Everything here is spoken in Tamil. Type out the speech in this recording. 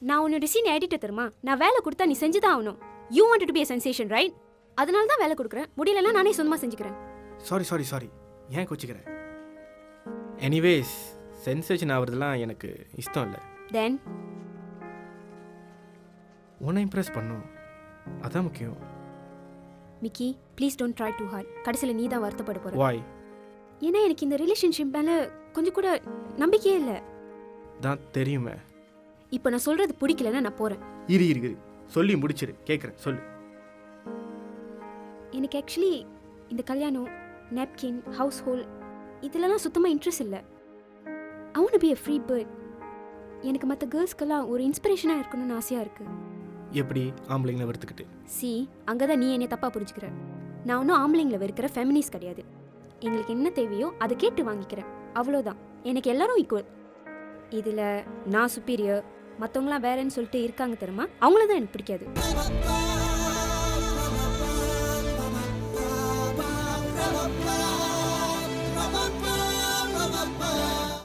நான் உன்னோட சீன் எடிட்டர் தெரியுமா? நான் வேலை கொடுத்தா நீ செஞ்சுதான் ஆகணும். You want to be a sensation, right? அதனால தான் வேலை கொடுக்குறேன். முடியலன்னா நானே சொந்தமா செஞ்சுக்கிறேன். சாரி ஏன் கோச்சிக்கிறேன்? எனிவேஸ் சென்சேஷன் ஆகிறதுலாம் எனக்கு இஷ்டம் இல்லை. தென் உன்னை இம்ப்ரெஸ் பண்ணும், அதான் முக்கியம். Mickey, please don't try too hard. கடைசியில் நீ தான் வருத்தப்பட போற. வாய்? ஏன்னா எனக்கு இந்த ரிலேஷன்ஷிப் மேலே கொஞ்சம் கூட நம்பிக்கையே இல்லை. தான் தெரியுமே. இப்போ நான் சொல்றது பிடிக்கலன்னா நான் போறேன். இரு சொல்லி முடிச்சிரு, கேட்குறேன், சொல்லு. எனக்கு ஆக்சுவலி இந்த கல்யாணம், நாப்கின், ஹவுஸ் ஹோல்ட் இதெல்லாம் சுத்தமாக இன்ட்ரெஸ்ட் இல்லை. I want to be a free bird. எனக்கு மற்ற கேர்ள்ஸ்க்கெல்லாம் ஒரு இன்ஸ்பிரேஷனாக இருக்கணும்னு ஆசையாக இருக்கு. எப்படி ஆம்பளைங்களை வெறுத்துக்கிட்டு? அங்கே தான் நீ என்னை தப்பாக புரிஞ்சுக்கிற. நான் ஒன்றும் ஆம்பளைங்களை வெறுக்கிற ஃபெமினிஸ்ட் கிடையாது. எங்களுக்கு என்ன தேவையோ அதை கேட்டு வாங்கிக்கிறேன், அவ்வளோதான். எனக்கு எல்லாரும் ஈக்குவல். இதில் நான் சுப்பீரியர், மற்றவங்களாம் வேறேன்னு சொல்லிட்டு இருக்காங்க தெரியுமா, அவங்கள தான் எனக்கு பிடிக்காது.